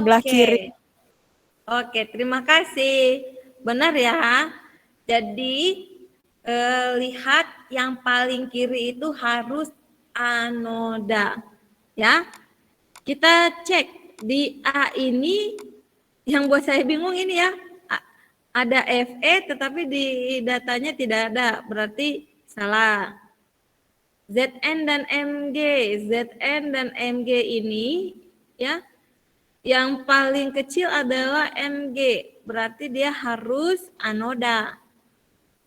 Sebelah kiri. Oke, terima kasih. Benar ya. Jadi lihat yang paling kiri itu harus anoda. Ya. Kita cek di A ini yang buat saya bingung ini ya. Ada FE tetapi di datanya tidak ada. Berarti salah. ZN dan MG. ZN dan MG ini ya yang paling kecil adalah MG. Berarti dia harus anoda.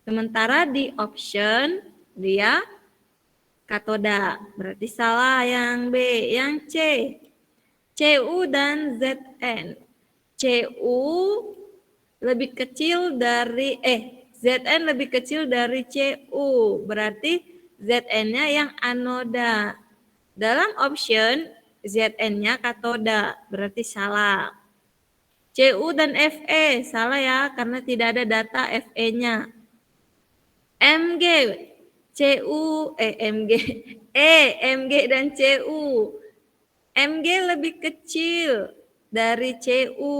Sementara di option dia katoda. Berarti salah yang B. Yang C. CU dan ZN. CU lebih kecil dari ZN lebih kecil dari CU. Berarti ZN-nya yang anoda. Dalam option ZN-nya katoda. Berarti salah. CU dan FE salah ya karena tidak ada data FE-nya. MG, CU, MG, MG dan CU. MG lebih kecil dari CU.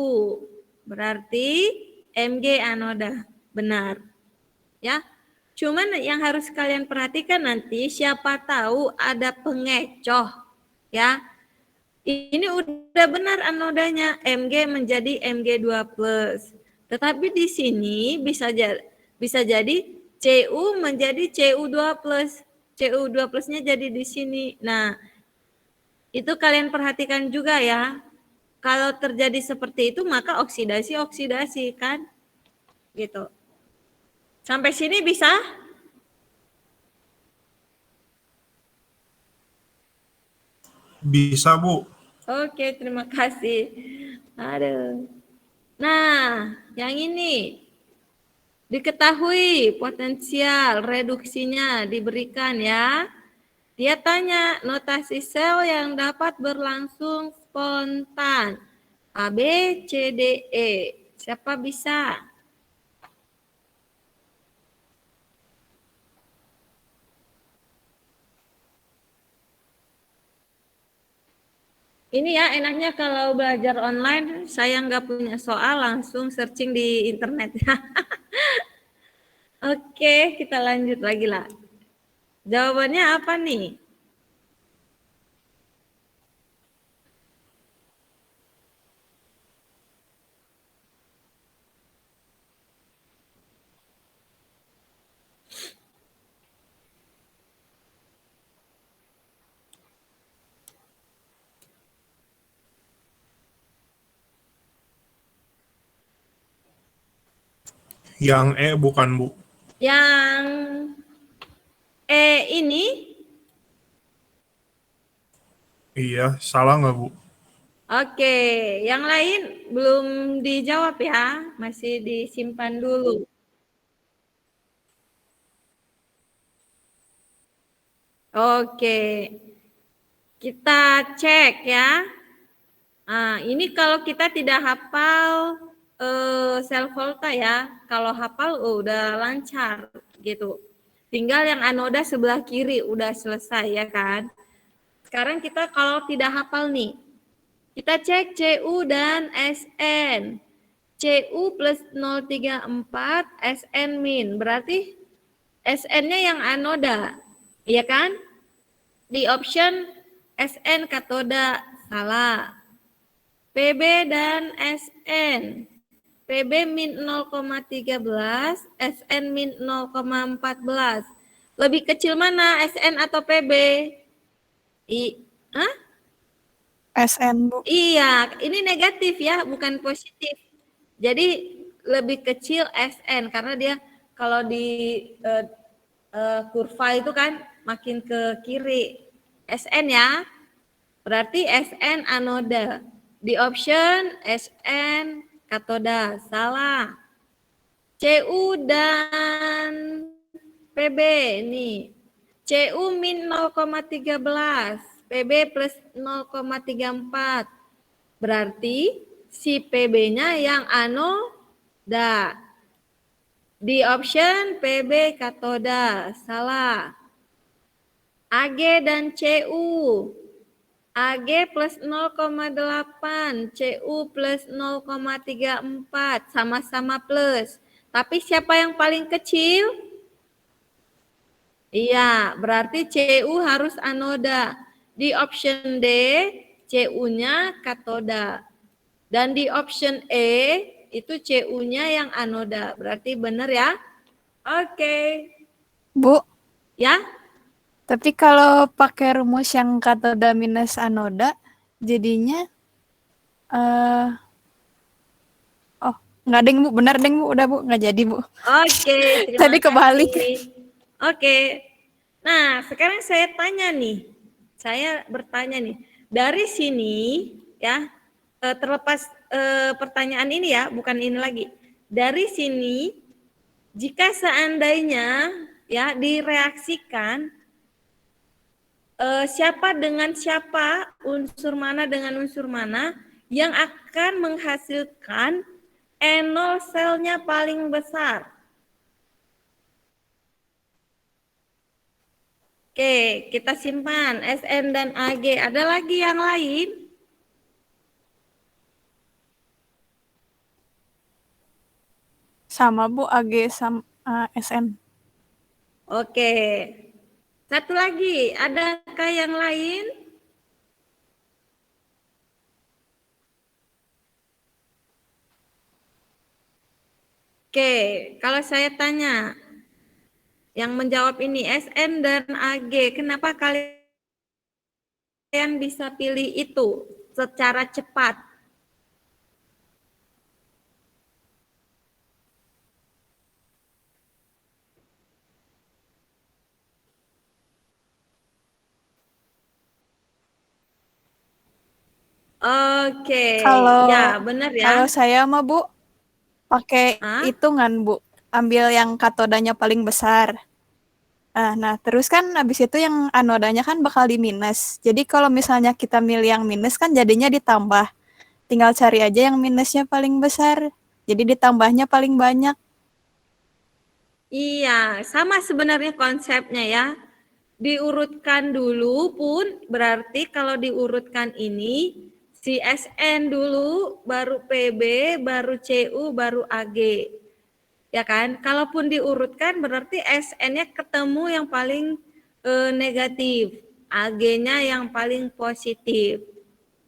Berarti MG anoda. Benar. Ya. Cuman yang harus kalian perhatikan nanti siapa tahu ada pengecoh ya. Ini udah benar anodanya Mg menjadi Mg2+. Tetapi di sini bisa jadi Cu menjadi Cu2+. Cu2+-nya jadi di sini. Nah, itu kalian perhatikan juga ya. Kalau terjadi seperti itu maka oksidasi kan? Gitu. Sampai sini bisa? Bisa, Bu. Oke, terima kasih. Aduh. Nah, yang ini diketahui potensial reduksinya diberikan ya. Dia tanya notasi sel yang dapat berlangsung spontan. A, B, C, D, E. Siapa bisa? Ini ya enaknya kalau belajar online, saya nggak punya soal, langsung searching di internet. Oke, kita lanjut lagi lah. Jawabannya apa nih? Yang E bukan, Bu. Yang E ini? Iya, salah nggak, Bu? Oke, yang lain belum dijawab ya, masih disimpan dulu. Oke, kita cek ya. Nah, ini kalau kita tidak hafal sel volta ya, kalau hafal udah lancar gitu. Tinggal yang anoda sebelah kiri udah selesai ya kan. Sekarang kita kalau tidak hafal nih, kita cek CU dan SN. CU plus 034, SN min. Berarti SN-nya yang anoda. Iya kan? Di option SN katoda. Salah. PB dan SN. PB min 0,13, SN min 0,14. Lebih kecil mana, SN atau PB? SN, Bu. Iya, ini negatif ya, bukan positif. Jadi lebih kecil SN karena dia kalau di kurva itu kan makin ke kiri. SN ya, berarti SN anoda. Di option SN katoda, salah. CU dan PB nih. CU min 0,13, PB plus 0,34. Berarti si PB-nya yang anoda. Di option PB katoda, salah. AG dan CU. AG plus 0,8, CU plus 0,34, sama-sama plus. Tapi siapa yang paling kecil? Iya, berarti CU harus anoda. Di option D, CU-nya katoda. Dan di option E, itu CU-nya yang anoda. Berarti benar ya? Oke. Bu, Ya? tapi kalau pakai rumus yang katoda minus anoda, jadinya eh oh, nggak deng Bu, benar deng Bu, udah Bu, nggak jadi Bu. Oke, terima Tadi kebalik. kasih. Oke. Nah, sekarang saya tanya nih. Saya bertanya nih. Dari sini ya, terlepas pertanyaan ini ya, bukan ini lagi. Dari sini, jika seandainya ya direaksikan siapa dengan siapa, unsur mana dengan unsur mana yang akan menghasilkan enol selnya paling besar. Oke, kita simpan SN dan AG. Ada lagi yang lain? Sama Bu, AG sama SN. Oke. Satu lagi, adakah yang lain? Oke, kalau saya tanya, yang menjawab ini SN dan AG, kenapa kalian bisa pilih itu secara cepat? Oke, Kalau ya benar ya. kalau saya mah Bu pakai Hah? hitungan Bu, ambil yang katodanya paling besar. Nah, terus kan habis itu yang anodanya kan bakal di minus. Jadi kalau misalnya kita milih yang minus kan jadinya ditambah. Tinggal cari aja yang minusnya paling besar. Jadi ditambahnya paling banyak. Iya, sama sebenarnya konsepnya ya. Diurutkan dulu pun berarti kalau diurutkan ini si SN dulu, baru PB, baru CU, baru AG. Ya kan? Kalaupun diurutkan berarti SN-nya ketemu yang paling negatif, AG-nya yang paling positif.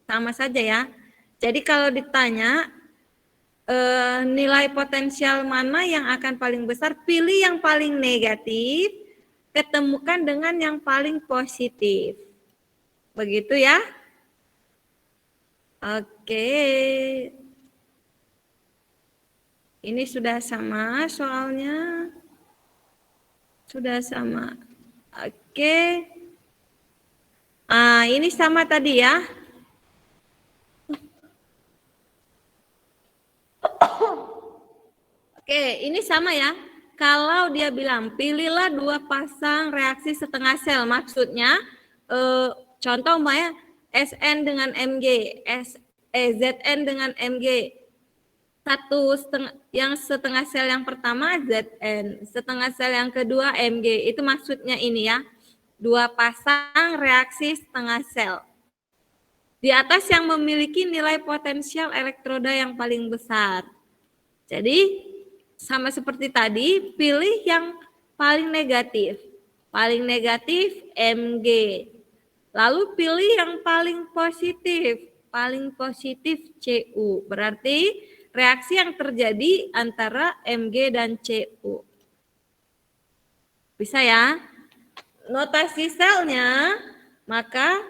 Sama saja ya. Jadi kalau ditanya nilai potensial mana yang akan paling besar, pilih yang paling negatif, ketemukan dengan yang paling positif. Begitu ya. Oke. Ini sudah sama soalnya. Sudah sama. Oke. Ini sama tadi ya. Oke, ini sama ya. Kalau dia bilang pilihlah 2 pasang reaksi setengah sel, maksudnya contoh umpamanya SN dengan MG, ZN dengan MG. Yang setengah sel yang pertama ZN, setengah sel yang kedua MG. Itu maksudnya ini ya. 2 pasang reaksi setengah sel. Di atas yang memiliki nilai potensial elektroda yang paling besar. Jadi sama seperti tadi, pilih yang paling negatif. Paling negatif MG. Lalu pilih yang paling positif. Paling positif CU. Berarti reaksi yang terjadi antara MG dan CU. Bisa ya? Notasi selnya, maka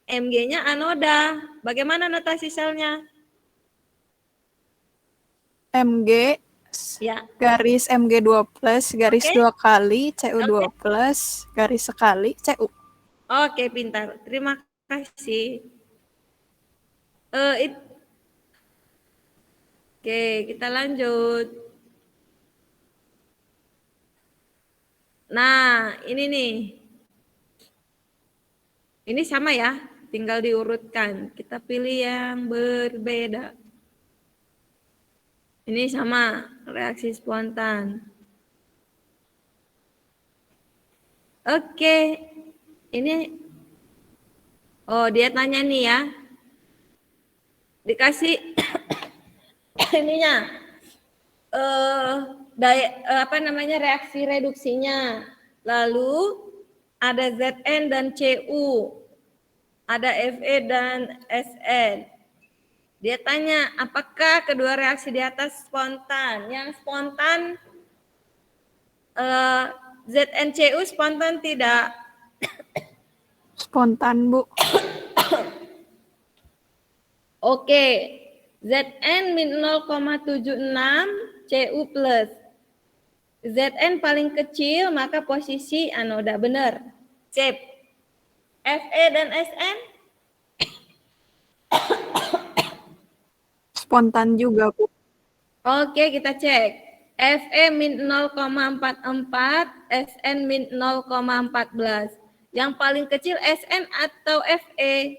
MG-nya anoda. Bagaimana notasi selnya? MG Ya. garis MG2 plus garis Oke. 2 kali CU2 plus garis sekali CU. Oke, pintar. Terima kasih. Oke, kita lanjut. Nah, ini nih. Ini sama ya, tinggal diurutkan. Kita pilih yang berbeda. Ini sama, reaksi spontan. Oke, ini Oh, dia tanya nih ya. Dikasih ininya. Apa namanya, reaksi reduksinya. Lalu ada Zn dan Cu. Ada Fe dan Sn. Dia tanya, apakah kedua reaksi di atas spontan? Yang spontan ZnCu spontan tidak? Spontan, Bu. Oke, Zn min 0,76, Cu plus. Zn paling kecil, maka posisi anoda. Benar. Cep. Fe dan Sn? Spontan juga, Bu. Oke, kita cek. Fe min 0,44, Sn min 0,14. Yang paling kecil Sn atau Fe?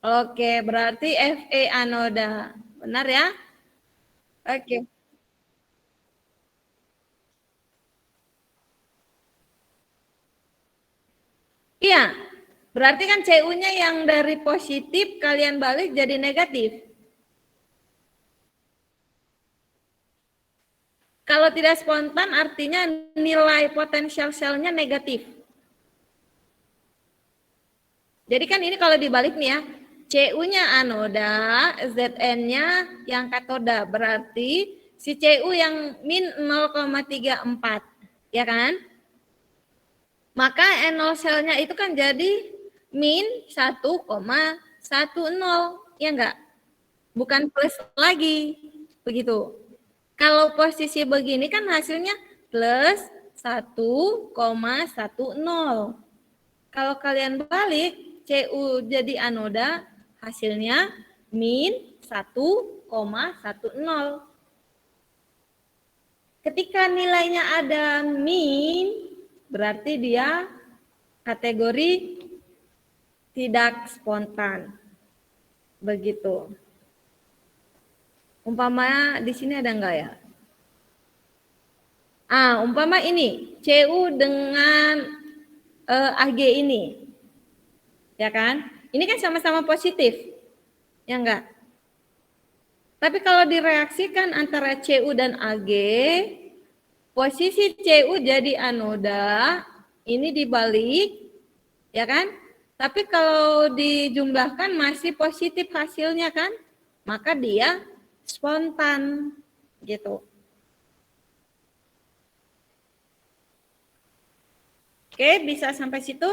Oke, berarti Fe anoda. Benar ya? Oke. Iya, berarti kan Cu-nya yang dari positif kalian balik jadi negatif. Kalau tidak spontan artinya nilai potensial selnya negatif. Jadi kan ini kalau dibalik nih ya, Cu-nya anoda, Zn-nya yang katoda. Berarti si Cu yang min 0,34, ya kan? Maka NO selnya itu kan jadi min 1,10, ya enggak? Bukan plus lagi, begitu. Kalau posisi begini kan hasilnya plus 1,10. Kalau kalian balik, Cu jadi anoda, hasilnya min 1,10. Ketika nilainya ada min, berarti dia kategori tidak spontan. Begitu. Umpama di sini ada enggak ya? Umpama ini Cu dengan Ag ini. Ya kan? Ini kan sama-sama positif. Ya enggak? Tapi kalau direaksikan antara Cu dan Ag, posisi Cu jadi anoda, ini dibalik, ya kan? Tapi kalau dijumlahkan masih positif hasilnya kan? Maka dia spontan, gitu. Oke, bisa sampai situ?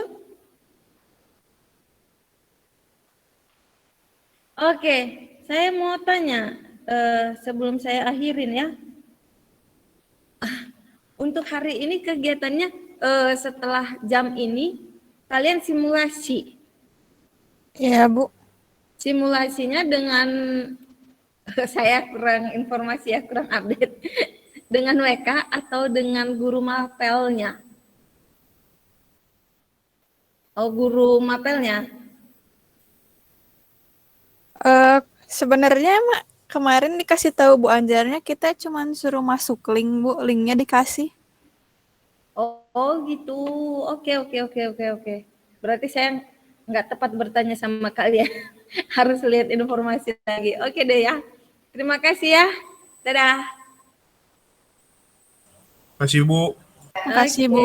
Oke, saya mau tanya sebelum saya akhirin ya. Untuk hari ini kegiatannya setelah jam ini kalian simulasi. Iya, Bu. Simulasinya dengan saya kurang informasi ya, kurang update. Dengan WK atau dengan guru mapelnya? Oh, guru mapelnya. Sebenarnya kemarin dikasih tahu Bu Anjarnya kita cuman suruh masuk link, Bu. Linknya dikasih. Oh gitu. Oke. Berarti saya nggak tepat bertanya sama kalian. Harus lihat informasi lagi. Oke deh ya. Terima kasih ya. Dadah. Makasih, Bu. Makasih, Bu.